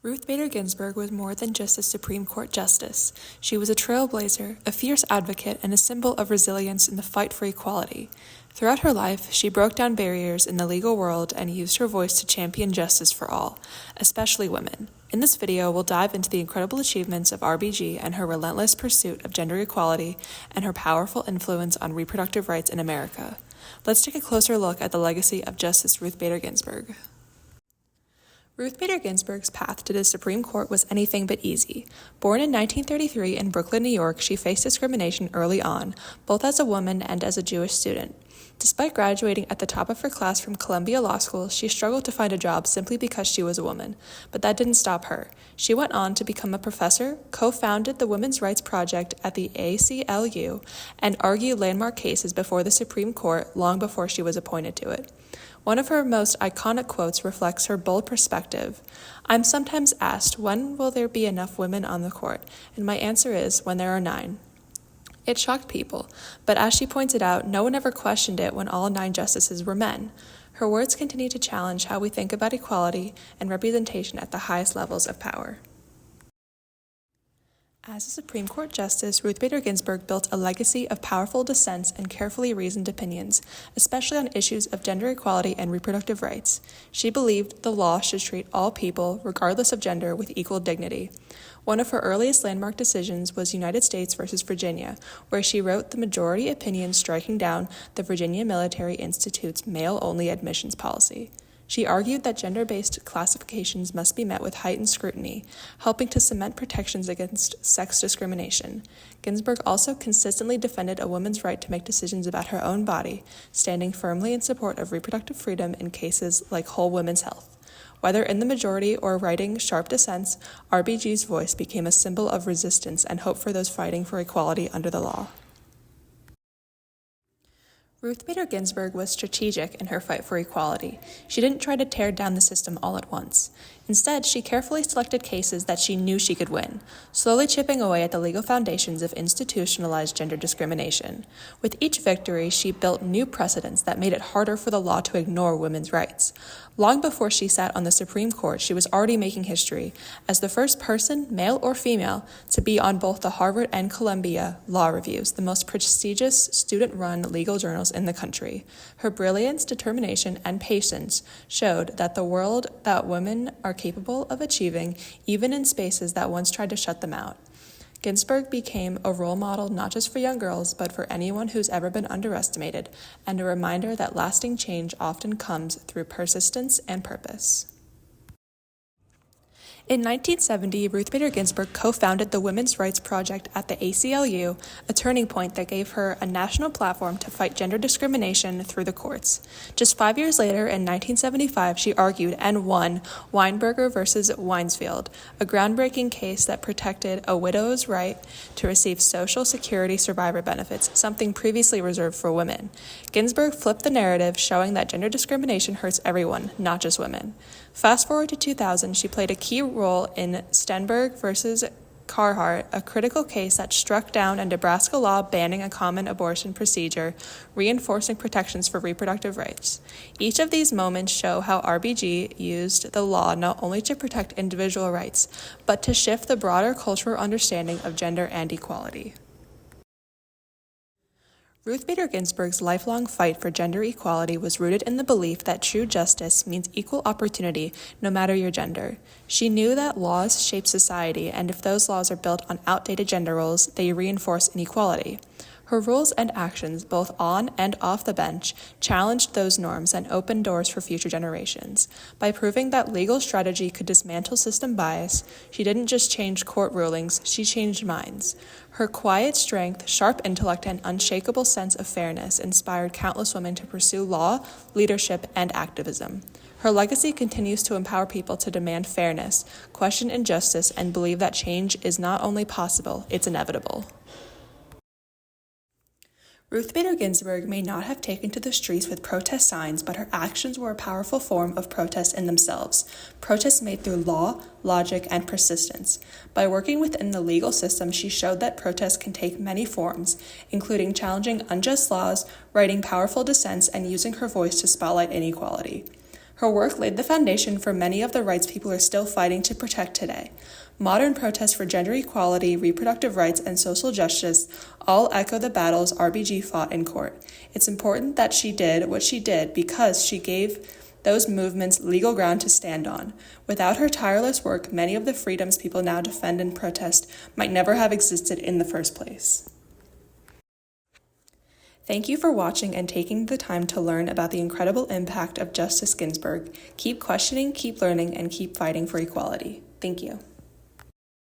Ruth Bader Ginsburg was more than just a Supreme Court justice. She was a trailblazer, a fierce advocate, and a symbol of resilience in the fight for equality. Throughout her life, she broke down barriers in the legal world and used her voice to champion justice for all, especially women. In this video, we'll dive into the incredible achievements of RBG and her relentless pursuit of gender equality and her powerful influence on reproductive rights in America. Let's take a closer look at the legacy of Justice Ruth Bader Ginsburg. Ruth Bader Ginsburg's path to the Supreme Court was anything but easy. Born in 1933 in Brooklyn, New York, she faced discrimination early on, both as a woman and as a Jewish student. Despite graduating at the top of her class from Columbia Law School, she struggled to find a job simply because she was a woman. But that didn't stop her. She went on to become a professor, co-founded the Women's Rights Project at the ACLU, and argued landmark cases before the Supreme Court long before she was appointed to it. One of her most iconic quotes reflects her bold perspective. "I'm sometimes asked, when will there be enough women on the court? And my answer is, when there are 9. It shocked people, but as she pointed out, no one ever questioned it when all 9 justices were men. Her words continue to challenge how we think about equality and representation at the highest levels of power. As a Supreme Court justice, Ruth Bader Ginsburg built a legacy of powerful dissents and carefully reasoned opinions, especially on issues of gender equality and reproductive rights. She believed the law should treat all people, regardless of gender, with equal dignity. One of her earliest landmark decisions was United States versus Virginia, where she wrote the majority opinion striking down the Virginia Military Institute's male-only admissions policy. She argued that gender-based classifications must be met with heightened scrutiny, helping to cement protections against sex discrimination. Ginsburg also consistently defended a woman's right to make decisions about her own body, standing firmly in support of reproductive freedom in cases like whole women's health. Whether in the majority or writing sharp dissents, RBG's voice became a symbol of resistance and hope for those fighting for equality under the law. Ruth Bader Ginsburg was strategic in her fight for equality. She didn't try to tear down the system all at once. Instead, she carefully selected cases that she knew she could win, slowly chipping away at the legal foundations of institutionalized gender discrimination. With each victory, she built new precedents that made it harder for the law to ignore women's rights. Long before she sat on the Supreme Court, she was already making history as the first person, male or female, to be on both the Harvard and Columbia Law Reviews, the most prestigious student-run legal journals in the country. Her brilliance, determination, and patience showed that the world that women are capable of achieving, even in spaces that once tried to shut them out. Ginsburg became a role model not just for young girls, but for anyone who's ever been underestimated, and a reminder that lasting change often comes through persistence and purpose. In 1970, Ruth Bader Ginsburg co-founded the Women's Rights Project at the ACLU, a turning point that gave her a national platform to fight gender discrimination through the courts. Just 5 years later, in 1975, she argued and won Weinberger versus Weinsfield, a groundbreaking case that protected a widow's right to receive Social Security survivor benefits, something previously reserved for women. Ginsburg flipped the narrative, showing that gender discrimination hurts everyone, not just women. Fast forward to 2000, she played a key role in Ginsburg versus Carhart, a critical case that struck down a Nebraska law banning a common abortion procedure, reinforcing protections for reproductive rights. Each of these moments show how RBG used the law not only to protect individual rights, but to shift the broader cultural understanding of gender and equality. Ruth Bader Ginsburg's lifelong fight for gender equality was rooted in the belief that true justice means equal opportunity no matter your gender. She knew that laws shape society, and if those laws are built on outdated gender roles, they reinforce inequality. Her rules and actions, both on and off the bench, challenged those norms and opened doors for future generations. By proving that legal strategy could dismantle system bias, she didn't just change court rulings, she changed minds. Her quiet strength, sharp intellect, and unshakable sense of fairness inspired countless women to pursue law, leadership, and activism. Her legacy continues to empower people to demand fairness, question injustice, and believe that change is not only possible, it's inevitable. Ruth Bader Ginsburg may not have taken to the streets with protest signs, but her actions were a powerful form of protest in themselves. Protests made through law, logic, and persistence. By working within the legal system, she showed that protests can take many forms, including challenging unjust laws, writing powerful dissents, and using her voice to spotlight inequality. Her work laid the foundation for many of the rights people are still fighting to protect today. Modern protests for gender equality, reproductive rights, and social justice all echo the battles RBG fought in court. It's important that she did what she did because she gave those movements legal ground to stand on. Without her tireless work, many of the freedoms people now defend and protest might never have existed in the first place. Thank you for watching and taking the time to learn about the incredible impact of Justice Ginsburg. Keep questioning, keep learning, and keep fighting for equality. Thank you.